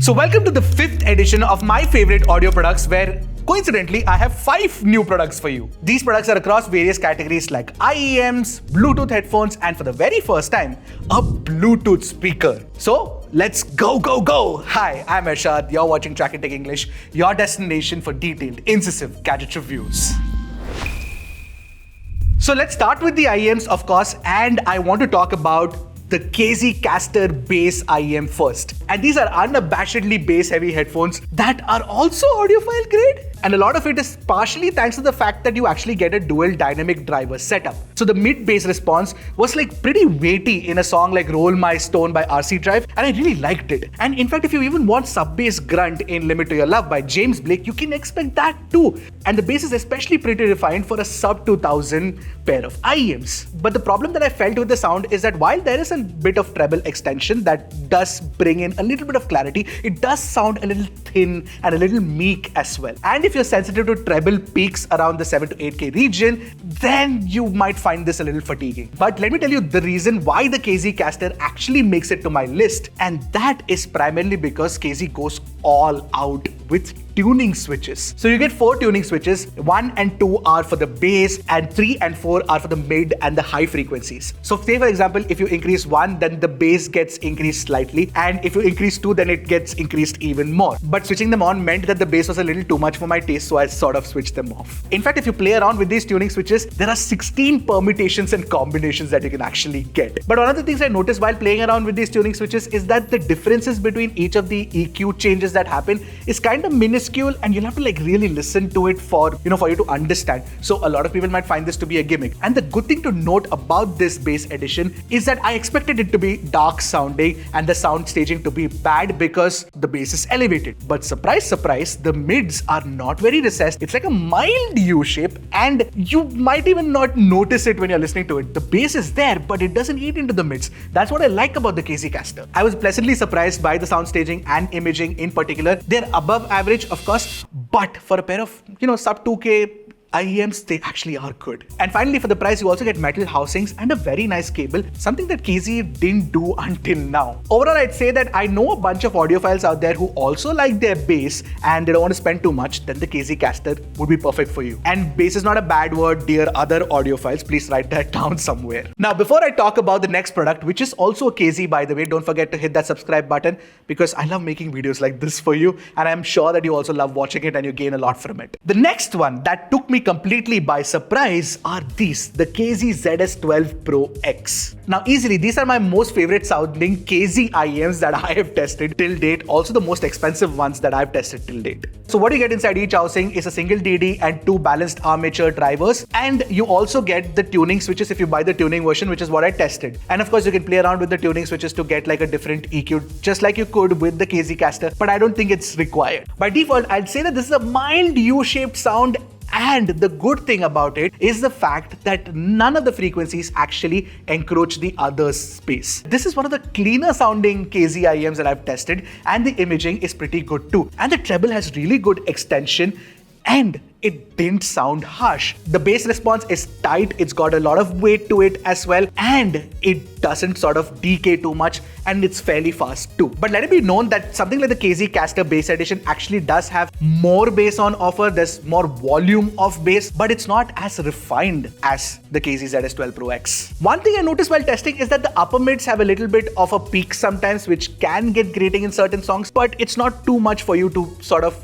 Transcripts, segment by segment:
So welcome to the 5th edition of my favorite audio products where coincidentally I have 5 new products for you. These products are across various categories like IEMs, Bluetooth headphones and for the very first time, a Bluetooth speaker. So let's go. Hi, I'm Arshad, you're watching Trakin Tech English, your destination for detailed, incisive gadget reviews. So let's start with the IEMs of course, and I want to talk about the KZ Caster Bass IEM first. And these are unabashedly bass heavy headphones that are also audiophile grade. And a lot of it is partially thanks to the fact that you actually get a dual dynamic driver setup. So the mid bass response was like pretty weighty in a song like Roll My Stone by RC Drive, and I really liked it. And in fact, if you even want sub bass grunt in Limit to Your Love by James Blake, you can expect that too. And the bass is especially pretty refined for a sub 2000 pair of IEMs. But the problem that I felt with the sound is that while there is a bit of treble extension that does bring in a little bit of clarity, it does sound a little thin and a little meek as well. And if you're sensitive to treble peaks around the 7 to 8K region, then you might find this a little fatiguing. But let me tell you the reason why the KZ Caster actually makes it to my list, and that is primarily because KZ goes all out with tuning switches. So you get 4 tuning switches, 1 and 2 are for the bass and 3 and 4 are for the mid and the high frequencies. So say for example, if you increase 1, then the bass gets increased slightly, and if you increase 2, then it gets increased even more. But switching them on meant that the bass was a little too much for my taste, so I sort of switched them off. In fact, if you play around with these tuning switches, there are 16 permutations and combinations that you can actually get. But one of the things I noticed while playing around with these tuning switches is that the differences between each of the EQ changes that happen is kind of minuscule, and you'll have to like really listen to it for you to understand. So a lot of people might find this to be a gimmick. And the good thing to note about this bass edition is that I expected it to be dark sounding and the sound staging to be bad because the bass is elevated. But surprise, surprise, the mids are not very recessed. It's like a mild U shape, and you might even not notice it when you're listening to it. The bass is there, but it doesn't eat into the mids. That's what I like about the KZ Caster. I was pleasantly surprised by the sound staging and imaging in particular. They're above average, of course, but for a pair of, sub 2K IEMs, they actually are good. And finally, for the price, you also get metal housings and a very nice cable, something that KZ didn't do until now. Overall, I'd say that I know a bunch of audiophiles out there who also like their bass and they don't want to spend too much, then the KZ Caster would be perfect for you. And bass is not a bad word, dear other audiophiles, please write that down somewhere. Now, before I talk about the next product, which is also a KZ by the way, don't forget to hit that subscribe button because I love making videos like this for you, and I'm sure that you also love watching it and you gain a lot from it. The next one that took me completely by surprise are these, the KZ ZS12 Pro X. Now easily, these are my most favorite sounding KZ IEMs that I have tested till date, also the most expensive ones that I've tested till date. So what you get inside each housing is a single DD and 2 balanced armature drivers, and you also get the tuning switches if you buy the tuning version, which is what I tested. And of course you can play around with the tuning switches to get like a different EQ, just like you could with the KZ Caster, but I don't think it's required. By default, I'd say that this is a mild U-shaped sound. And the good thing about it is the fact that none of the frequencies actually encroach the other's space. This is one of the cleaner sounding KZ IEMs that I've tested, and the imaging is pretty good too. And the treble has really good extension, and it didn't sound harsh. The bass response is tight, it's got a lot of weight to it as well, and it doesn't sort of decay too much, and it's fairly fast too. But let it be known that something like the KZ Caster Bass Edition actually does have more bass on offer, there's more volume of bass, but it's not as refined as the KZ ZS12 Pro X. One thing I noticed while testing is that the upper mids have a little bit of a peak sometimes, which can get grating in certain songs, but it's not too much for you to sort of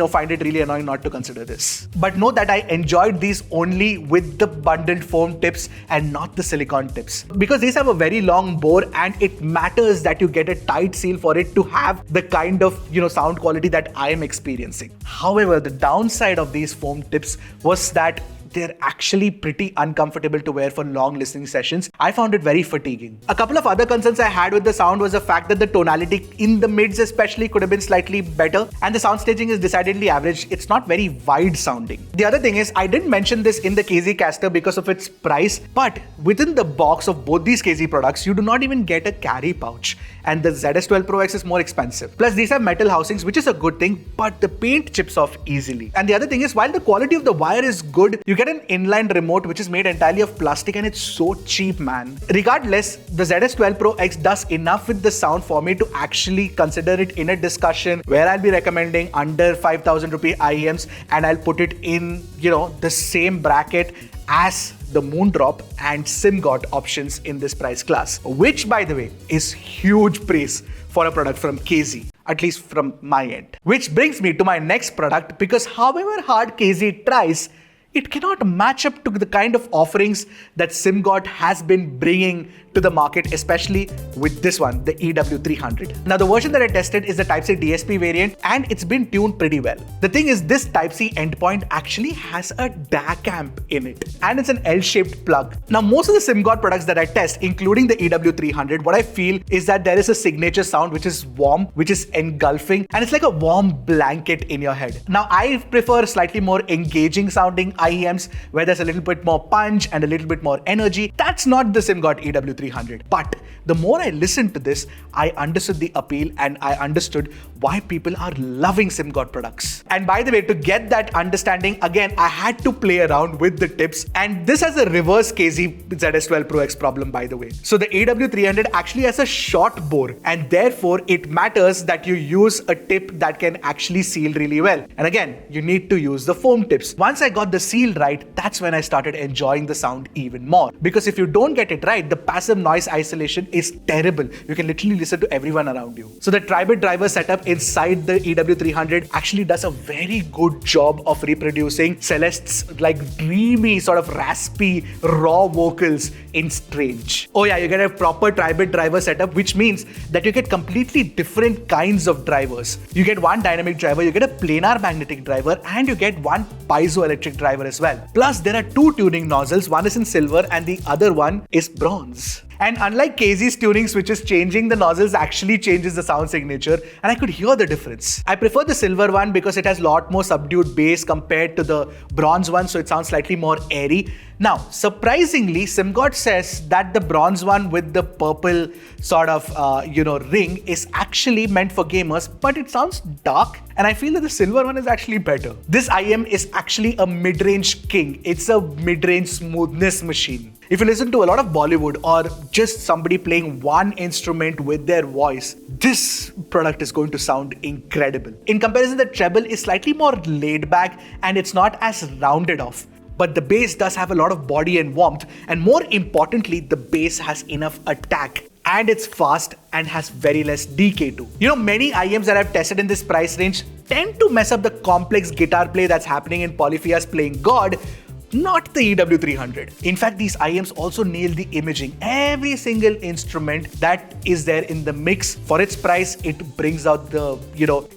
find it really annoying not to consider this. But know that I enjoyed these only with the bundled foam tips and not the silicone tips, because these have a very long bore and it matters that you get a tight seal for it to have the kind of sound quality that I am experiencing. However, the downside of these foam tips was that they're actually pretty uncomfortable to wear for long listening sessions. I found it very fatiguing. A couple of other concerns I had with the sound was the fact that the tonality in the mids especially could have been slightly better, and the sound staging is decidedly average. It's not very wide sounding. The other thing is, I didn't mention this in the KZ Caster because of its price, but within the box of both these KZ products, you do not even get a carry pouch, and the ZS12 Pro X is more expensive. Plus, these have metal housings, which is a good thing, but the paint chips off easily. And the other thing is, while the quality of the wire is good, you get an inline remote which is made entirely of plastic and it's so cheap, man. Regardless, the ZS12 Pro X does enough with the sound for me to actually consider it in a discussion where I'll be recommending under 5,000 rupee IEMs, and I'll put it in, the same bracket as the Moondrop and SimGot options in this price class, which by the way is huge praise for a product from KZ, at least from my end. Which brings me to my next product, because however hard KZ tries, it cannot match up to the kind of offerings that SimGot has been bringing to the market, especially with this one, the EW300. Now, the version that I tested is the Type-C DSP variant, and it's been tuned pretty well. The thing is, this Type-C endpoint actually has a DAC amp in it, and it's an L-shaped plug. Now, most of the SimGot products that I test, including the EW300, what I feel is that there is a signature sound which is warm, which is engulfing, and it's like a warm blanket in your head. Now, I prefer slightly more engaging sounding IEMs, where there's a little bit more punch and a little bit more energy. That's not the SimGot EW300. But the more I listened to this, I understood the appeal and I understood why people are loving SimGot products. And by the way, to get that understanding, again, I had to play around with the tips, and this has a reverse KZ ZS12 Pro X problem, by the way. So the EW300 actually has a short bore, and therefore it matters that you use a tip that can actually seal really well. And again, you need to use the foam tips. Once I got the seal right, that's when I started enjoying the sound even more. Because if you don't get it right, the passive noise isolation is terrible. You can literally listen to everyone around you. So the Tribit driver setup inside the EW300 actually does a very good job of reproducing Celeste's like dreamy, sort of raspy, raw vocals in Strange. Oh yeah, you get a proper Tribit driver setup, which means that you get completely different kinds of drivers. You get one dynamic driver, you get a planar magnetic driver, and you get one piezoelectric driver as well. Plus, there are two tuning nozzles, one is in silver and the other one is bronze. And unlike KZ's tuning switches, changing the nozzles actually changes the sound signature, and I could hear the difference. I prefer the silver one because it has a lot more subdued bass compared to the bronze one, so it sounds slightly more airy. Now, surprisingly, SimGot says that the bronze one with the purple sort of, ring is actually meant for gamers, but it sounds dark, and I feel that the silver one is actually better. This IEM is actually a mid-range king. It's a mid-range smoothness machine. If you listen to a lot of Bollywood or just somebody playing one instrument with their voice, this product is going to sound incredible. In comparison, the treble is slightly more laid back and it's not as rounded off. But the bass does have a lot of body and warmth, and more importantly, the bass has enough attack. And it's fast and has very less decay too. Many IEMs that I've tested in this price range tend to mess up the complex guitar play that's happening in Polyphia's Playing God, not the EW300. In fact, these IEMs also nail the imaging. Every single instrument that is there in the mix, for its price, it brings out the,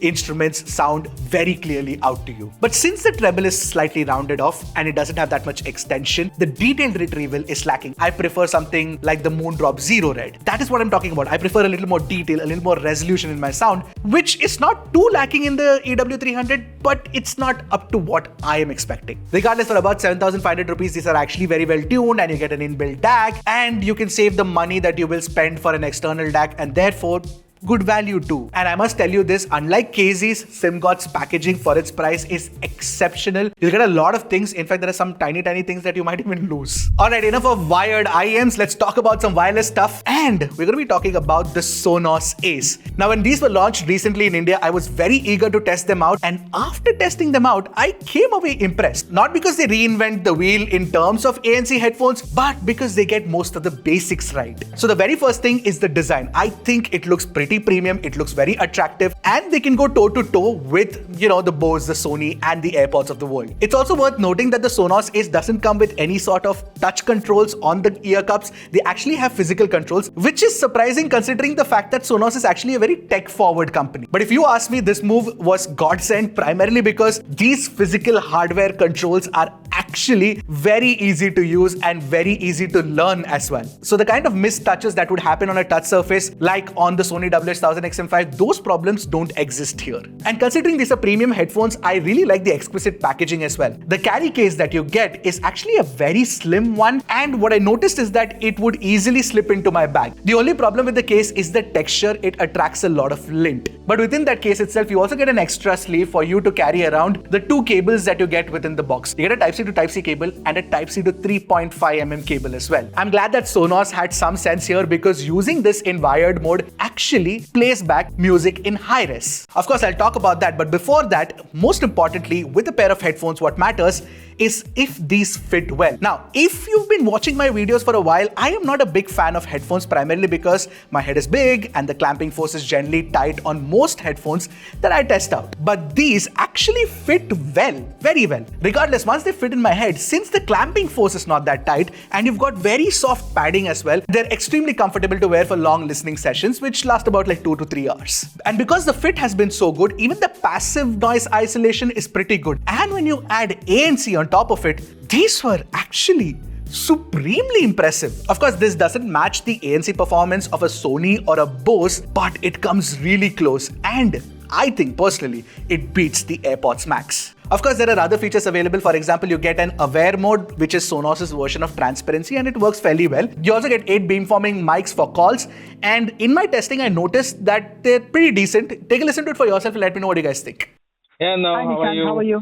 instruments sound very clearly out to you. But since the treble is slightly rounded off and it doesn't have that much extension, the detailed retrieval is lacking. I prefer something like the Moondrop Zero Red. That is what I'm talking about. I prefer a little more detail, a little more resolution in my sound, which is not too lacking in the EW300, but it's not up to what I am expecting. Regardless, for about 7,500 rupees, these are actually very well tuned, and you get an inbuilt DAC, and you can save the money that you will spend for an external DAC, and therefore good value too. And I must tell you this, unlike KZ's, SimGot's packaging for its price is exceptional. You'll get a lot of things. In fact, there are some tiny things that you might even lose. Alright, enough of wired IEMs. Let's talk about some wireless stuff. And we're going to be talking about the Sonos Ace. Now, when these were launched recently in India, I was very eager to test them out. And after testing them out, I came away impressed. Not because they reinvent the wheel in terms of ANC headphones, but because they get most of the basics right. So the very first thing is the design. I think it looks pretty premium, it looks very attractive, and they can go toe to toe with, the Bose, the Sony, and the AirPods of the world. It's also worth noting that the Sonos Ace doesn't come with any sort of touch controls on the ear cups. They actually have physical controls, which is surprising considering the fact that Sonos is actually a very tech-forward company. But if you ask me, this move was godsend primarily because these physical hardware controls are actually very easy to use and very easy to learn as well. So the kind of missed touches that would happen on a touch surface, like on the Sony WH-1000XM5, those problems don't exist here. And considering these are premium headphones, I really like the exquisite packaging as well. The carry case that you get is actually a very slim one, and what I noticed is that it would easily slip into my bag. The only problem with the case is the texture. It attracts a lot of lint. But within that case itself, you also get an extra sleeve for you to carry around the two cables that you get within the box. You get a Type-C to Type-C cable and a Type-C to 3.5mm cable as well. I'm glad that Sonos had some sense here because using this in wired mode actually plays back music in high res. Of course, I'll talk about that, but before that, most importantly, with a pair of headphones, what matters is if these fit well. Now, if you've been watching my videos for a while, I am not a big fan of headphones primarily because my head is big and the clamping force is generally tight on most headphones that I test out. But these actually fit well, very well. Regardless, once they fit in my head, since the clamping force is not that tight and you've got very soft padding as well, they're extremely comfortable to wear for long listening sessions, which last about like 2 to 3 hours. And because the fit has been so good, even the passive noise isolation is pretty good. And when you add ANC on top of it, these were actually supremely impressive. Of course, this doesn't match the ANC performance of a Sony or a Bose, but it comes really close, and I think personally it beats the AirPods Max. Of course, there are other features available. For example, you get an aware mode, which is Sonos' version of transparency, and it works fairly well. You also get 8 beamforming mics for calls, and in my testing, I noticed that they're pretty decent. Take a listen to it for yourself and let me know what you guys think. Yeah, no, Hi, Nishan, how are you?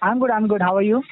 I'm good. How are you?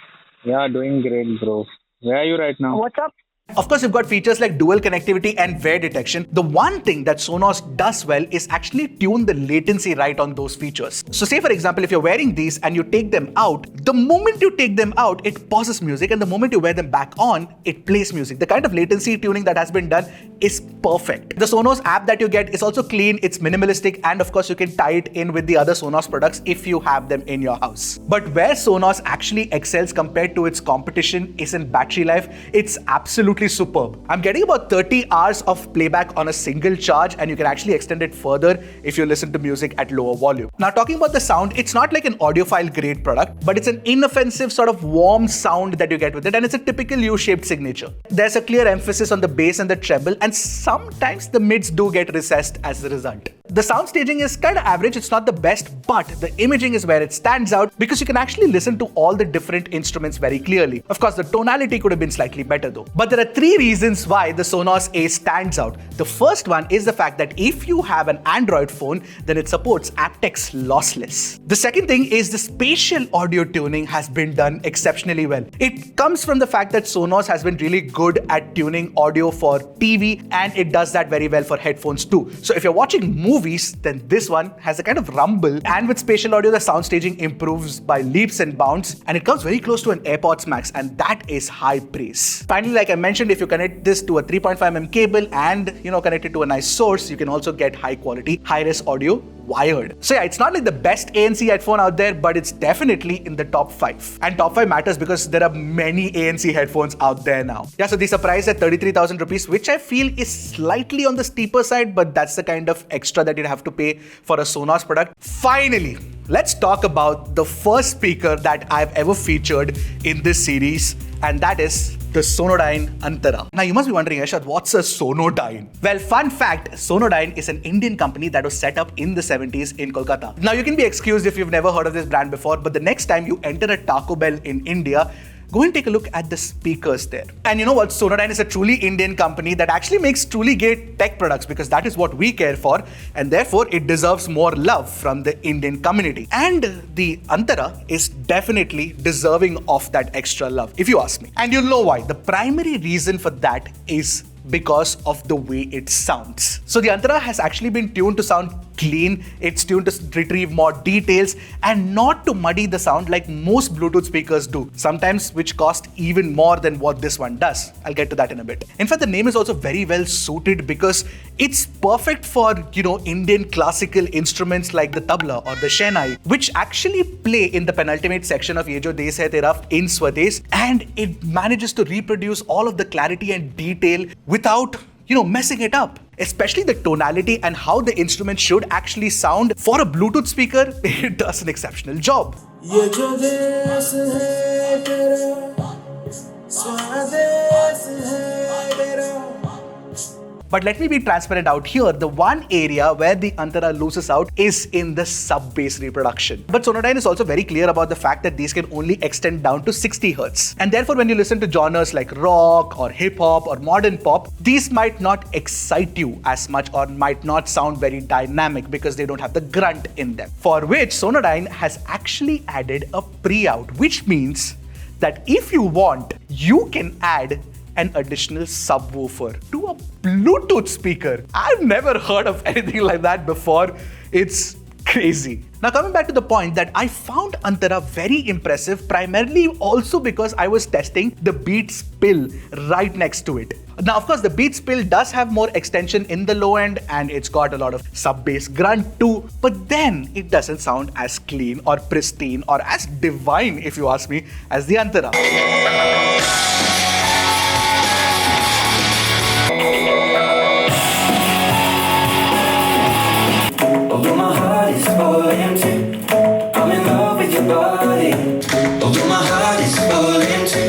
Yeah, doing great, bro. Where are you right now? What's up? Of course, you've got features like dual connectivity and wear detection. The one thing that Sonos does well is actually tune the latency right on those features. So say for example, if you're wearing these and you take them out, the moment you take them out, it pauses music, and the moment you wear them back on, it plays music. The kind of latency tuning that has been done is perfect. The Sonos app that you get is also clean, it's minimalistic, and of course you can tie it in with the other Sonos products if you have them in your house. But where Sonos actually excels compared to its competition is in battery life. It's absolutely superb. I'm getting about 30 hours of playback on a single charge, and you can actually extend it further if you listen to music at lower volume. Now, talking about the sound, it's not like an audiophile grade product, but it's an inoffensive sort of warm sound that you get with it, and it's a typical U-shaped signature. There's a clear emphasis on the bass and the treble, and sometimes the mids do get recessed as a result. The sound staging is kind of average, it's not the best, but the imaging is where it stands out because you can actually listen to all the different instruments very clearly. Of course, the tonality could have been slightly better though. But there are 3 reasons why the Sonos A stands out. The first one is the fact that if you have an Android phone, then it supports aptX lossless. The second thing is the spatial audio tuning has been done exceptionally well. It comes from the fact that Sonos has been really good at tuning audio for TV, and it does that very well for headphones too. So if you're watching movies, then this one has a kind of rumble, and with spatial audio, the sound staging improves by leaps and bounds, and it comes very close to an AirPods Max, and that is high praise. Finally, like I mentioned, if you connect this to a 3.5mm cable and connect it to a nice source, you can also get high quality, high-res audio wired. So yeah, it's not like the best ANC headphone out there, but it's definitely in the top 5. And top 5 matters because there are many ANC headphones out there now. Yeah, so these are priced at 33,000 rupees, which I feel is slightly on the steeper side, but that's the kind of extra that you'd have to pay for a Sonos product. Finally, let's talk about the first speaker that I've ever featured in this series, and that is the Sonodyne Antara. Now you must be wondering, Ashad, what's a Sonodyne? Well, fun fact, Sonodyne is an Indian company that was set up in the 70s in Kolkata. Now you can be excused if you've never heard of this brand before, but the next time you enter a Taco Bell in India, go and take a look at the speakers there. And you know what? Sonodyne is a truly Indian company that actually makes truly great tech products because that is what we care for, and therefore it deserves more love from the Indian community. And the Antara is definitely deserving of that extra love, if you ask me. And you'll know why. The primary reason for that is because of the way it sounds. So the Antara has actually been tuned to sound clean, it's tuned to retrieve more details and not to muddy the sound like most Bluetooth speakers do, sometimes which cost even more than what this one does. I'll get to that in a bit. In fact, the name is also very well suited because it's perfect for, Indian classical instruments like the tabla or the shehnai, which actually play in the penultimate section of Ye Jo Des Hai Tera in Swades, and it manages to reproduce all of the clarity and detail without messing it up. Especially the tonality and how the instrument should actually sound. For a Bluetooth speaker, it does an exceptional job. Ye jo des hai tera, swades hai tera. But let me be transparent out here. The one area where the Antara loses out is in the sub-bass reproduction. But Sonodyne is also very clear about the fact that these can only extend down to 60 Hz. And therefore, when you listen to genres like rock or hip-hop or modern pop, these might not excite you as much or might not sound very dynamic because they don't have the grunt in them. For which Sonodyne has actually added a pre-out, which means that if you want, you can add an additional subwoofer to a Bluetooth speaker. I've never heard of anything like that before. It's crazy. Now coming back to the point that I found Antara very impressive, primarily also because I was testing the Beats Pill right next to it. Now of course the Beats Pill does have more extension in the low end and it's got a lot of sub-bass grunt too, but then it doesn't sound as clean or pristine or as divine, if you ask me, as the Antara. Although my heart is falling too, I'm in love with your body. Although my heart is falling too,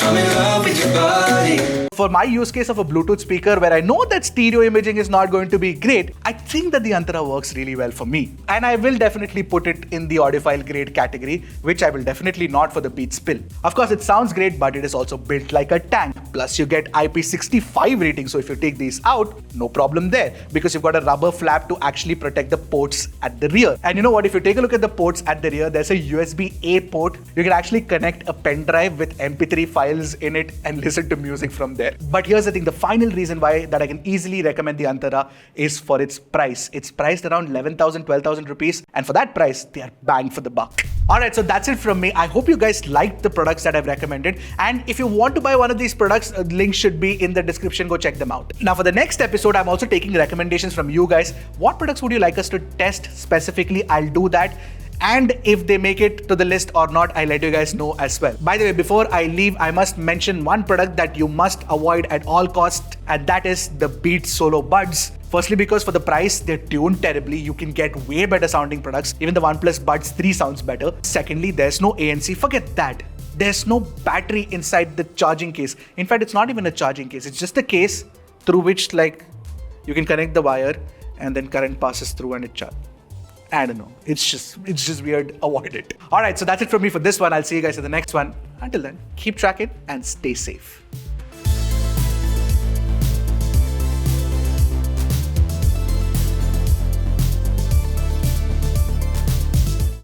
I'm in love with your body. For my use case of a Bluetooth speaker where I know that stereo imaging is not going to be great, I think that the Antara works really well for me. And I will definitely put it in the audiophile grade category, which I will definitely not for the Beats Pill. Of course, it sounds great, but it is also built like a tank. Plus, you get IP65 rating, so if you take these out, no problem there, because you've got a rubber flap to actually protect the ports at the rear. And you know what? If you take a look at the ports at the rear, there's a USB-A port. You can actually connect a pen drive with MP3 files in it and listen to music from there. But here's the thing, the final reason why that I can easily recommend the Antara is for its price. It's priced around 11,000, 12,000 rupees, and for that price, they are bang for the buck. Alright, so that's it from me. I hope you guys liked the products that I've recommended, and if you want to buy one of these products, links should be in the description, go check them out. Now for the next episode, I'm also taking recommendations from you guys. What products would you like us to test specifically? I'll do that. And if they make it to the list or not, I'll let you guys know as well. By the way, before I leave, I must mention one product that you must avoid at all costs, and that is the Beats Solo Buds. Firstly, because for the price, they're tuned terribly. You can get way better sounding products. Even the OnePlus Buds 3 sounds better. Secondly, there's no ANC. Forget that. There's no battery inside the charging case. In fact, it's not even a charging case. It's just a case through which you can connect the wire and then current passes through and it charges. I don't know. It's just weird. Avoid it. Alright, so that's it from me for this one. I'll see you guys in the next one. Until then, keep tracking and stay safe.